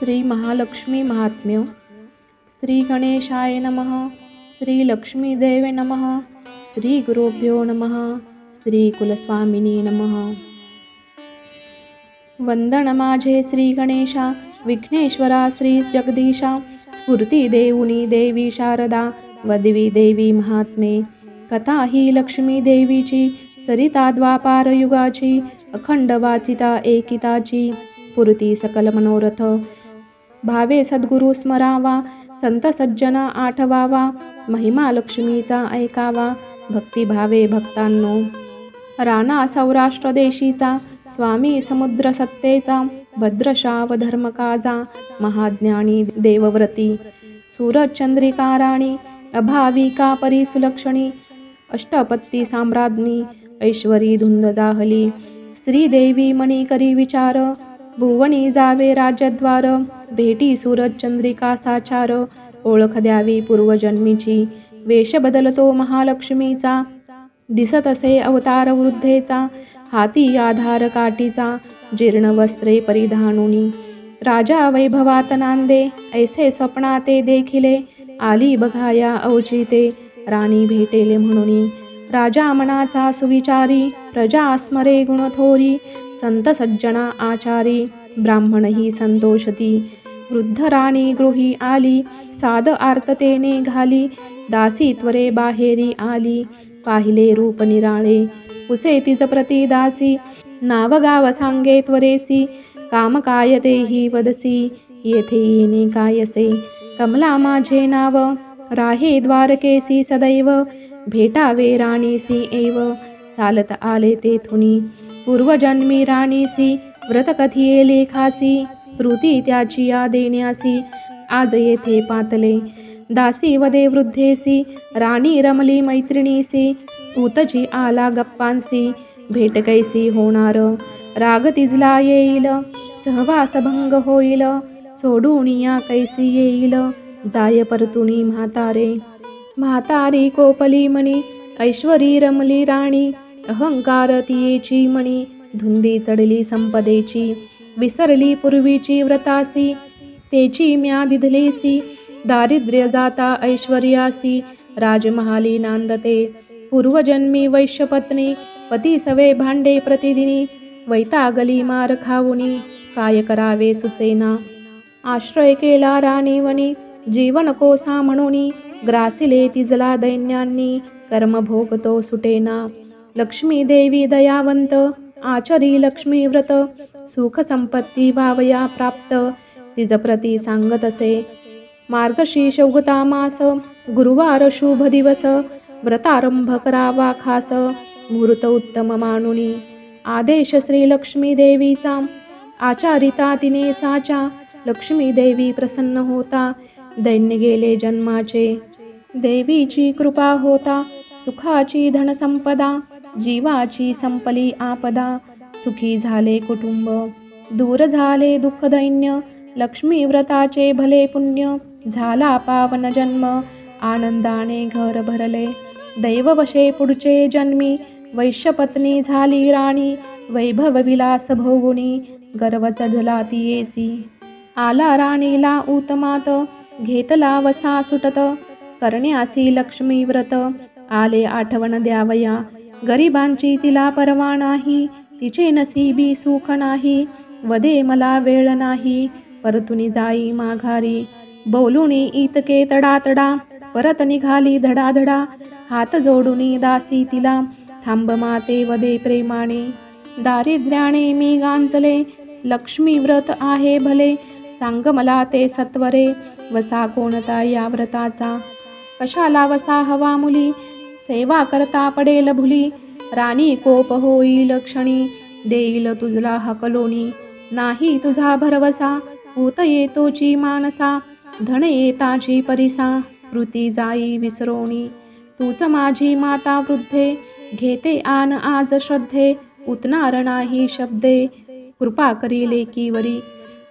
श्री महालक्ष्मी महात्म्य. श्री गणेशाय नमः. श्री लक्ष्मी देवे नमः. श्री गुरुभ्यो नमः. श्री कुलस्वामिनी नमः. वंदन माझे श्री गणेशा, विघ्नेश्वरा श्री जगदीशा, स्फूर्ती देऊनी देवी शारदा, वदवी देवी महात्मे. कथा ही लक्ष्मी देवीची, सरिता द्वापार युगाची, अखंड वाचिता एकिताची, पुरती सकल मनोरथ. भावे सद्गुरु स्मरावा, संत सज्जना आठवावा, महिमा लक्ष्मीचा ऐकावा, भक्तिभावे भक्तांनो. राणा सौराष्ट्र देशीचा, स्वामी समुद्र सत्तेचा, भद्रश्राव धर्मकाजा, महाज्ञानी देवव्रती. सूरज चंद्रिका राणी, अभाविका परिसुलक्षणी, अष्टपत्ती साम्राज्ञी, ऐश्वरी धुंद जाहली. श्रीदेवी मणी करी विचार, भुवनी जावे राज्यद्वार. भेटी सूरज चंद्रिका साचार, ओळख द्यावी पूर्वजन्मीची. वेश बदलतो महालक्ष्मीचा, दिसत असे अवतार वृद्धेचा. हाती आधार काठीचा, जीर्ण वस्त्रे परिधानुनी. राजा वैभवात नांदे, ऐसे स्वप्नाते देखिले. आली बघाया अवचिते, राणी भेटेले म्हणुनी. राजा मनाचा सुविचारी, प्रजा स्मरे गुणथोरी. संत सज्जना आचारी, ब्राह्मणही संतोषती. वृद्ध राणी गृही आली, साद आर्ततेने घाली. दासी त्वरे बाहेरी आली, पाहिले रूप निराळे. पुसे तिज प्रती दासी, नाव गाव सांगे त्वरेसी. काम काय तेही वदसी, येथे येणे कायसे. कमला माझे नाव, राहे द्वारकेसी सदैव. भेटावे राणीसी एव, चालत आले तेथुनी. पूर्वजन्मी राणीसी, व्रत कथिये लेखासी. स्मृती त्याची या देण्यासी, आज येथे पातले. दासी वदे वृद्धेसी, राणी रमली मैत्रिणीसी. उतजी आला गप्पांसी, भेट कैसी होणार. राग तिजला येईल, सहवास भंग होईल. सोडून या कैसी येईल, जाय परतुनी म्हातारे. म्हातारी कोपली मणी, ऐश्वरी रमली राणी. अहंकार तियेची मणी, धुंदी चढली संपदेची. विसरली पूर्वीची व्रतासी, तेची म्या दिधलेसी. दारिद्र्य जाता ऐश्वर्यासी, राजमहाली नांदते. पूर्वजन्मी वैश्यपत्नी, पती सवे भांडे प्रतिदिनी. वैतागली मार खाऊनी, काय करावे सुचेना. आश्रय केला राणीवनी, जीवन कोसा म्हणूनी. ग्रासिले तिजला दैन्यांनी, कर्म भोगतो सुटेना. लक्ष्मी देवी दयावंत, आचरी लक्ष्मी व्रत. सुख संपत्ती वावया प्राप्त, तिज प्रती सांगत असे. मार्गशीर्ष उगता मास, गुरुवार शुभ दिवस. व्रतारंभ करावा खास, मुहूर्त उत्तम मानुनी. आदेश श्री लक्ष्मी देवीचा, आचारिता तिने साचा. लक्ष्मी देवी प्रसन्न होता, दैन्य गेले जन्माचे. देवीची कृपा होता, सुखाची धनसंपदा. जीवाची संपली आपदा, सुखी झाले कुटुंब. दूर झाले दुःख दैन्य, लक्ष्मी व्रताचे भले पुण्य. झाला पावन जन्म, आनंदाने घर भरले. दैववशे पुढचे जन्मी, वैश्यपत्नी झाली राणी. वैभव विलास भोगुनी, गर्व चढला तियेसी. आला राणीला उत्तमात, घेतला वसा सुटत. करण्यासी लक्ष्मी व्रत, आले आठवण द्यावया. गरिबांची तिला परवा नाही, तिचे नसीबी सुख नाही. वदे मला वेळ नाही, परतुनी जाई माघारी. बोलुनी इतके तडातडा, परत निघाली धडाधडा. हात जोडुनी दासी तिला, थांब माते वदे प्रेमाने. दारिद्र्याने मी गांजले, लक्ष्मी व्रत आहे भले. सांग मला ते सत्वरे, वसा कोणता या व्रताचा. कशाला वसा हवा मुली, सेवा करता पडेल भुली. राणी कोप होईल क्षणी, देईल तुझला हकलोनी. नाही तुझा भरवसा, होत येतोची मानसा. धन येताची परिसा, स्मृती जाई विसरोनी. तूच माझी माता वृद्धे, घेते आन आज श्रद्धे. उतनार नाही शब्दे, कृपा करी लेकीवरी.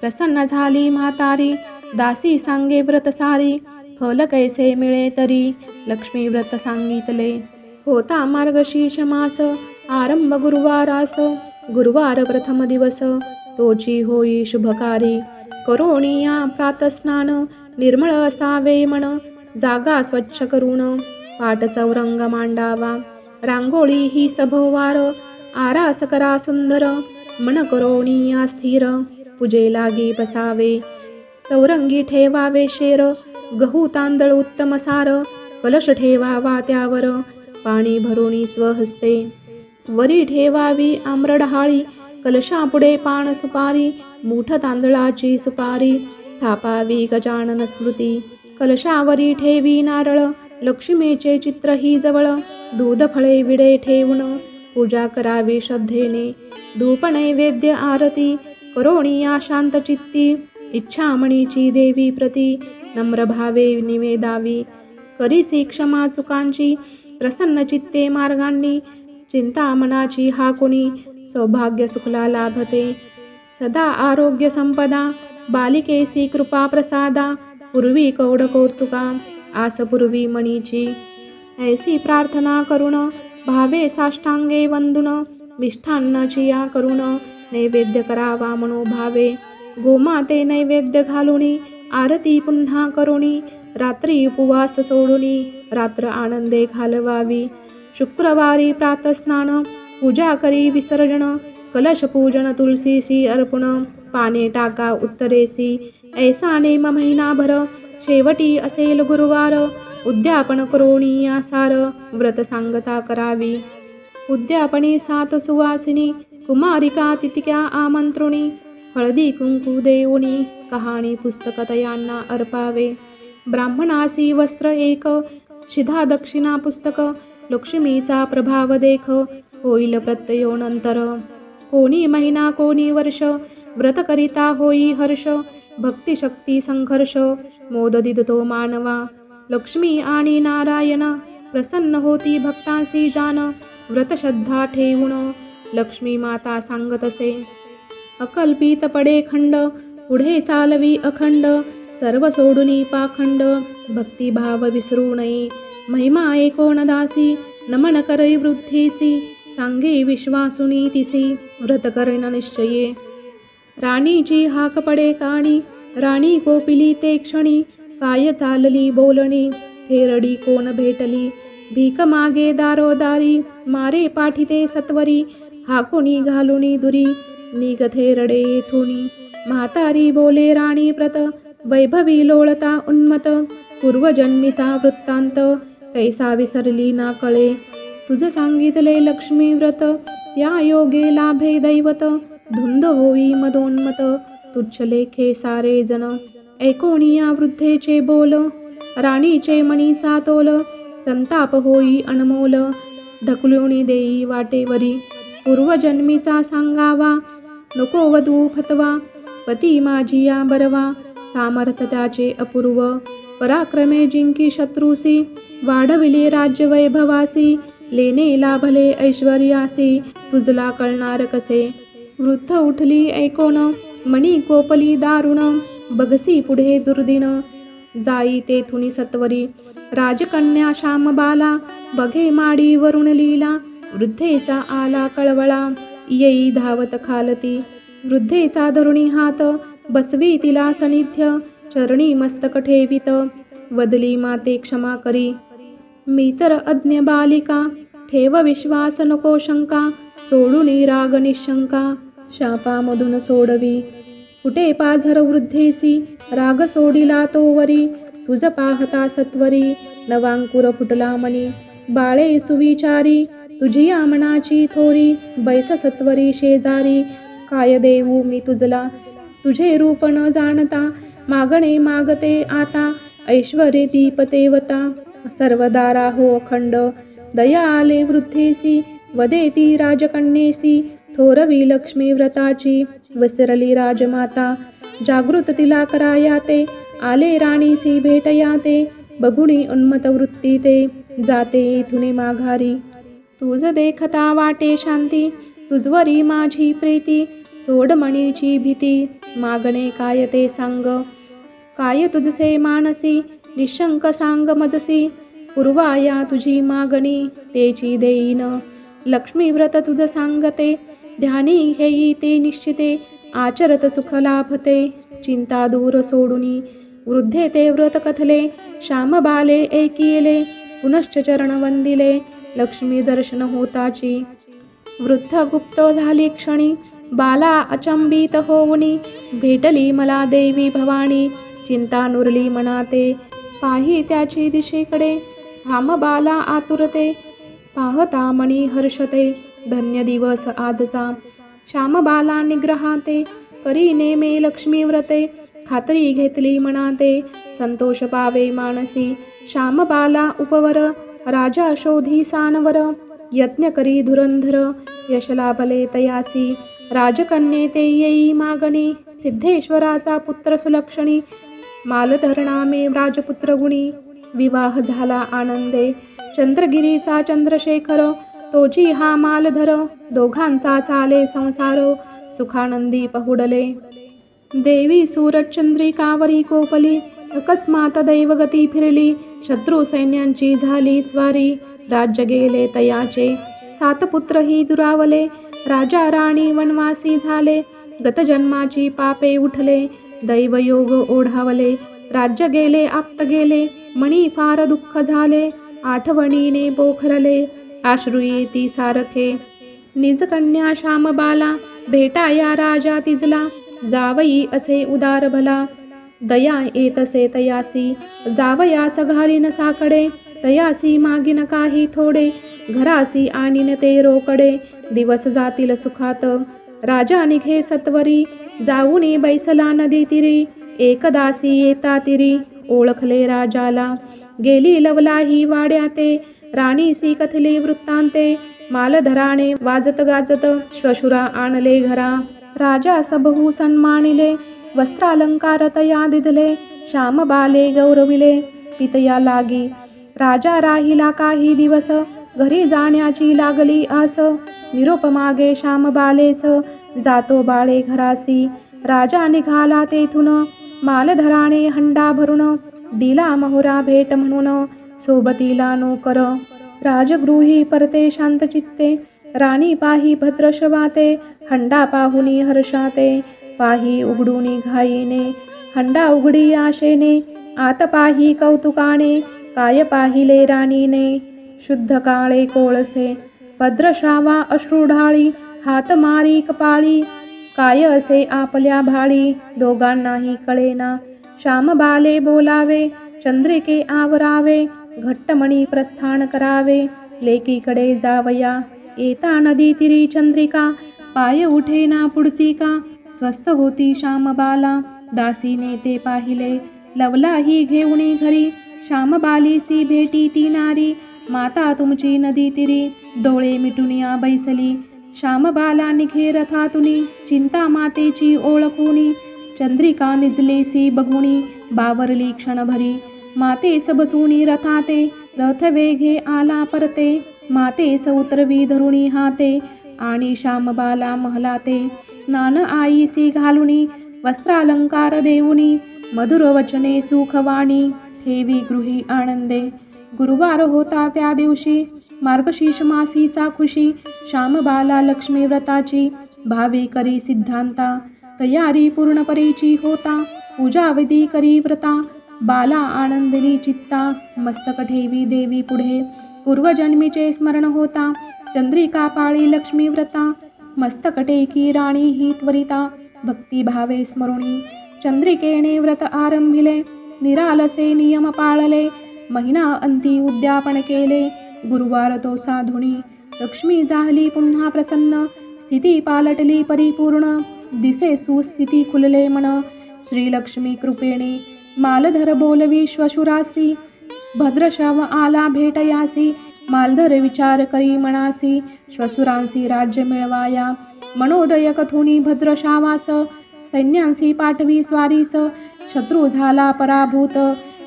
प्रसन्न झाली म्हातारी, दासी सांगे व्रत सारी. फल कैसे मिळे तरी, लक्ष्मी व्रत सांगितले. होता मार्गशीर्ष मास, आरंभ गुरुवारास. गुरुवार प्रथम दिवस, तोची होई शुभकारी. करोनिया प्रातस्नान निर्मळ असावे मन, जागा स्वच्छ करून पाट चौरंग मांडावा. रांगोळी ही सभोवार आरास करा सुंदर, मन करोनिया स्थिर पूजे लागी बसावे. चौरंगी ठेवावे शेर, गहू तांदळ उत्तम सार, कलश ठेवावा त्यावर पाणी भरुनी स्वहस्ते. वरी ठेवावी आम्रडहाळी, कलशापुढे पान सुपारी, मूठ तांदळाची सुपारी थापावी गजानन स्मृती. कलशावरी ठेवी नारळ, लक्ष्मीचे चित्र ही जवळ, दूध फळे विडे ठेवून पूजा करावी श्रद्धेने. धूप नैवेद्य आरती करोनिया शांत चित्ती, इच्छामणीची देवी प्रती नम्र भावे निवेदावी. करीसी क्षमा चुकांची प्रसन्न चित्ते मार्गांनी, चिंता मनाची हा कोणी सौभाग्य सुखला लाभते. सदा आरोग्य संपदा बालिकेसी कृपा प्रसादा, पूर्वी कौड कौतुका आस पूर्वी मणीची. ऐसी प्रार्थना करुण भावे साष्टांगे वंदुन, मिष्ठान्नाची या करुण नैवेद्य करावा मनोभावे. गोमाते नैवेद्य घालुनी आरती पुन्हा करुणी, रात्री उपवास सोडुनी रात्र आनंदे घालवावी. शुक्रवारी प्रातस्नान पूजा करी विसर्जन, कलश पूजन तुलसीसी अर्पण, पाने टाका उत्तरेसी. ऐसा नेम महिनाभर शेवटी असेल गुरुवार, उद्यापन करोनिया सार व्रत सांगता करावी. उद्यापनी 7 सुवासिनी कुमारिका तितिक्या आमंत्रुणी, हळदी कुंकू देऊनी कहाणी पुस्तक तयांना अर्पावे. ब्राह्मणासी वस्त्र एक, शिधा दक्षिणा पुस्तक, लक्ष्मीचा प्रभाव देख होईल प्रत्ययोनंतर. कोणी महिना कोणी वर्ष व्रत करिता होई हर्ष, भक्ती शक्ती संघर्ष मोद दिदतो मानवा. लक्ष्मी आणि नारायण प्रसन्न होती भक्तांसी जान, व्रत श्रद्धा ठेवून लक्ष्मी माता सांगतसे. अकल्पित पडे खंड पुढे चालवी अखंड, सर्व सोडुनी पाखंड भक्तिभाव विसरू नये. महिमा एकोणदासी नमन करी वृद्धीसी, सांगे विश्वासुनी तिसी व्रत करेन निश्चये. राणीची हाक पडे काणी राणी कोपिली ते क्षणी, काय चालली बोलणी थेरडी कोण भेटली. भीक मागे दारोदारी मारे पाठीते सत्वरी, हाकुनी घालुनी दुरी निगथे रडे येथुनी. म्हातारी बोले राणी प्रत वैभवी लोळता उन्मत, पूर्वजन्मीचा वृत्तांत कैसा विसरली ना कळे. तुझ सांगितले लक्ष्मी व्रत त्या योगे लाभे दैवत, धुंद होई मदोन्मत तुच्छ लेखे सारे जन. ऐकोनिया वृद्धेचे बोल राणीचे मनीचा तोल, संताप होई अनमोल ढकलुनी देई वाटेवरी. पूर्वजन्मीचा सांगावा नको वधू फतवा, पती माझिया बरवा सामर्थ त्याचे अपूर्व. पराक्रमे जिंकी शत्रूसी वाढविले राज्य वैभवासी, लेने लाभले ऐश्वर्यासी तुझला कळणार कसे. वृद्ध उठली ऐकोन मणी कोपली दारुण, बगसी पुढे दुर्दिन जाई तेथुनी सत्वरी. राजकन्या श्यामबाला बघे माडी वरुण लीला, वृद्धेचा आला कळवळा येई धावत खालती. वृद्धेचा धरुणी हात बसवी तिला सनिध्य, चरणी मस्तक ठेवित वदली माते क्षमा करी. मी तर अज्ञ बालिका ठेव विश्वास नको शंका, सोडुनी राग निशंका शापामधून सोडवी. कुठे पाझर वृद्धेसी राग सोडिला तोवरी, तुझ पाहता सत्वरी नवांकुर फुटला मनी. बाळे सुविचारी तुझिया मनाची थोरी, बैस सत्वरी शेजारी काय देऊ मी तुझला. तुझे रूप न जाणता मागणे मागते आता, ऐश्वर्ये दीपतेवता सर्वदारा हो अखंड. दया आले वृद्धेसी वदेती राजकन्येसी, थोरवी लक्ष्मी व्रताची विसरली राजमाता. जागृत तिला करायाते आले राणीसी भेटयाते, बघुणी उन्मत वृत्ती ते जाते इथुनी माघारी. तुझ देखता वाटे शांती तुझवरी माझी प्रीती, सोड मणीची भीती मागणे काय ते सांग. काय तुझसे मानसी निशंक सांग मजसी, पूर्वाया तुझी मागणी तेची देईन. लक्ष्मी व्रत तुझ सांगते ध्यानी घेई ते निश्चिते, आचरत सुख लाभते चिंता दूर सोडुनी. वृद्धे ते व्रत कथले, श्यामबाले ऐकिले. पुनश्च चरण वंदिले, लक्ष्मी दर्शन होताची. वृद्ध गुप्त झाली क्षणी, बाला अचंबित होऊनी. भेटली मला देवी भवानी, चिंता नुरली मनाते. पाही त्याची दिशेकडे, श्यामबाला आतुरते. पाहता मनी हर्षते, धन्य दिवस आजचा. श्यामबाला निग्रहाते, करी नेमे लक्ष्मी व्रते. खात्री घेतली मनाते, संतोष पावे मानसी. श्यामबाला उपवर, राजा शोधी सानवर. यज्ञ करी धुरंधर, यश लाभले तयासी. राजकन्ये ते येई मागणी, सिद्धेश्वराचा पुत्र सुलक्षणी. मालधरणा मे राजपुत्र गुणी, विवाह झाला आनंदे. चंद्रगिरीचा चंद्रशेखर, तोची हा मालधर. दोघांचा चाले संसार, सुखानंदी पहुडले. देवी सूरजचंद्रिकावरी कोपली, अकस्मात दैवगती फिरली. शत्रू सैन्यांची झाली स्वारी, राज्य गेले तयाचे. 7 पुत्रही दुरावले, राजा राणी वनवासी झाले. गतजन्माची पापे उठले, दैवयोग ओढावले. राज्य गेले आप्त गेले, मनी फार दुःख झाले. आठवणीने पोखरले, अश्रू येती सारखे. निजकन्या श्यामबाला, भेटाया राजा तिजला. जावई असे उदार भला, दया येतसे तयासी. जावयास घालीन साकडे, तयासी मागीन काही थोडे. घरासी आणीन ते रोकडे, दिवस जातील सुखात. राजा निघे सत्वरी, जाऊनी बैसला नदी तिरी. एकदासी येता तिरी, ओळखले राजाला. गेली लवलाही वाड्याते, राणीसी कथली वृत्तांते. मालधराने वाजत गाजत, श्वशुरा आणले घरा. राजा सबहू सन्मानिले, वस्त्रालंकार तया दिदले. श्यामबाले गौरविले, पितया लागी. राजा राहिला काही दिवस, घरी जाण्याची लागली आस. निरोप मागे श्यामबालेस, जातो बाळे घरासी. राजा निघाला तेथून, मालधराने हंडा भरून. दिला मोहरा भेट म्हणून, सोबतीला नोकर. राजगृही परते शांतचित्ते, राणी पाही भद्रश्रवाते. हंडा पाहुनी हर्षाते, पाही उघडूनी घाईने. हंडा उघडी आशेने, आत पाही कौतुकाने. काय पाहिले राणीने, शुद्ध काळे कोळसे. भद्रश्रावा अश्रू ढाळी, हात मारी कपाळी. काय असे आपल्या भाळी, दोघांनाही कळेना. श्यामबाले बोलावे, चंद्रिके आवरावे. घट्टमणी प्रस्थान करावे, लेकीकडे जावया. येता नदी तिरी चंद्रिका, पाय उठेना पुडतिका. स्वस्थ होती श्यामबाला, दासीने ते पाहिले. लवलाही घेऊनी घरी, श्यामबालीसी भेटी ती नारी. माता तुमची नदी तिरी, डोळे मिटुनिया बैसली. श्यामबाला निघे रथातुनी, चिंता मातेची ओळखुनी. चंद्रिका निजलेसी बघुनी, बावरली क्षणभरी. मातेस बसुनी रथाते, रथ वेघे आला परते. मातेस उतरवी धरुणी हाते, आणि श्यामबाला महलाते. स्नान आईसी घालुनी, वस्त्रालंकार देऊनी. मधुर वचने सुखवाणी, ठेवी गृही आनंदे. गुरुवार होता त्या दिवशी, मार्गशीर्ष मासीचा खुशी. श्यामबाला लक्ष्मी व्रताची, भावी करी सिद्धांता. तयारी पूर्ण परीची होता, पूजा विधी करी व्रता. बाला आनंदली चित्ता, मस्तक ठेवी देवी पुढे. पूर्वजन्मीचे स्मरण होता, चंद्रिका पाळी लक्ष्मी व्रता. मस्तक टेकी राणी ही त्वरिता, भक्ती भावे स्मरुणी. चंद्रिकेने व्रत आरंभिले, निरालसे नियम पाळले. महिना अंती उद्यापन केले, गुरुवार तो साधुनी. लक्ष्मी झाली पुन्हा प्रसन्न, स्थिती पालटली परिपूर्ण. दिसे सुस्थिती खुलले मन, श्रीलक्ष्मी कृपेने. मालधर बोलवी श्वशुरासी, भद्रश्रव आला भेटयासी. मालधर विचार करी मनासी, श्वशुरांसी राज्य मिळवाया. मनोदय कथुनी भद्रश्रावास, सैन्यांसी पाठवी स्वारीस. शत्रू झाला पराभूत,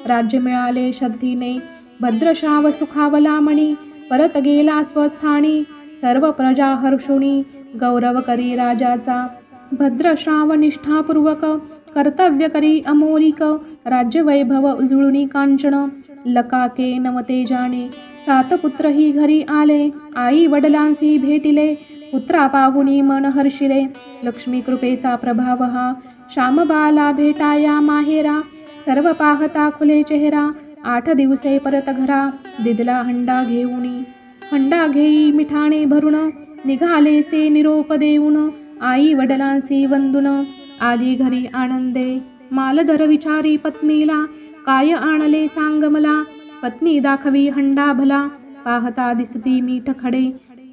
राज्य मिळाले श्रद्धीने. भद्रश्राव सुखावला मणी, परत गेला स्वस्थानी. सर्व प्रजा हर्षुनी, गौरव करी राजाचा. भद्रश्राव निष्ठापूर्वक, कर्तव्य करी अमोलिक. राज्य वैभव उजळुनी कांचन, लकाके नवते जाणे. 7 पुत्रही घरी आले, आई वडिलांसी भेटिले. पुत्रा पाहुनी मन हर्षिले, लक्ष्मी कृपेचा प्रभाव हा. श्यामबाला भेटाया माहेरा, सर्व पाहता खुले चेहरा. 8 दिवसे परत घरा, दिदला हंडा घेऊनी. हंडा घेई मिठाणे भरून, निघालेसे निरोप देऊन. आई वडिलांसी वंदून, आली घरी आनंदे. मालधर विचारी पत्नीला, काय आणले सांग मला. पत्नी दाखवी हंडा भला, पाहता दिसती मीठ खडे.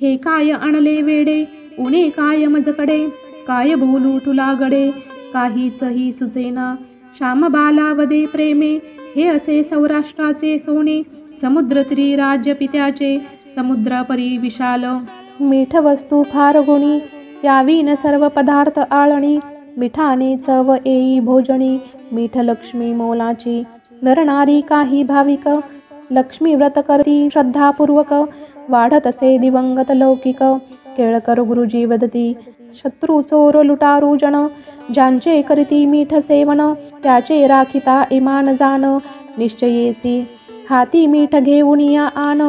हे काय आणले वेडे, उणे काय मजकडे. काय बोलू तुला गडे, काहीचही सुचेना. श्यामबाला वदे प्रेमे, हे असे सौराष्ट्राचे सोने. समुद्र तीरी राज्य पित्याचे, समुद्रापरी विशाल. मीठ वस्तू फार गुणी, यावी न सर्व पदार्थ आळणी. मिठाने चव येई भोजनी, मीठ लक्ष्मी मोलाची. नरनारी काही भाविक, लक्ष्मी व्रत करती श्रद्धापूर्वक. वाढत असे दिवंगत लौकिक, केळकर गुरुजी वदती. शत्रू चोर लुटारू जन, ज्यांचे करीती मीठ सेवन. त्याचे राखिता इमान जान, निश्चयेसी हाती मीठ घेऊन या आन.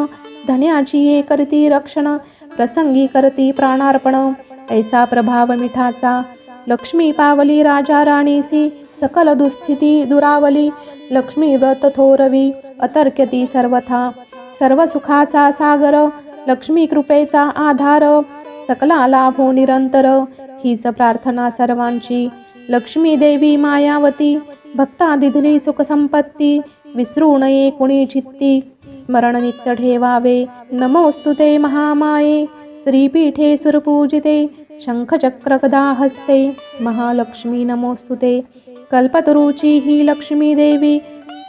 धन्याची ये करती रक्षण, प्रसंगी करती प्राणार्पण. ऐसा प्रभाव मिठाचा, लक्ष्मी पावली राजा राणीसी. सकल दुस्थिती दुरावली, लक्ष्मी व्रत थोरवी. अतर्क्यती सर्वथा, सर्व सुखाचा सागर. लक्ष्मी कृपेचा आधार, सकला लाभो निरंतर. हीच प्रार्थना सर्वांची, लक्ष्मी देवी मायावती. भक्ता दिधली सुख संपत्ती, विसरू नये कुणी चित्ती. स्मरण नित्य ठेवावे, नमोस्तुते महामाये. श्रीपीठे सुरपूजिते, शंखचक्र गदा हस्ते. महालक्ष्मी नमोस्तुते. कल्पतरूची ही लक्ष्मी देवी,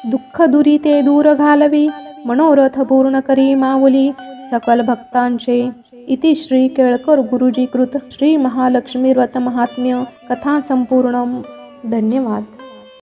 दुःख दुरिते दूर घालवी. मनोरथ पूर्ण करी माऊली, सकल भक्तांचे. इति श्री केळकर गुरुजी कृत श्री महालक्ष्मी व्रत महात्म्य कथा संपूर्णम. धन्यवाद.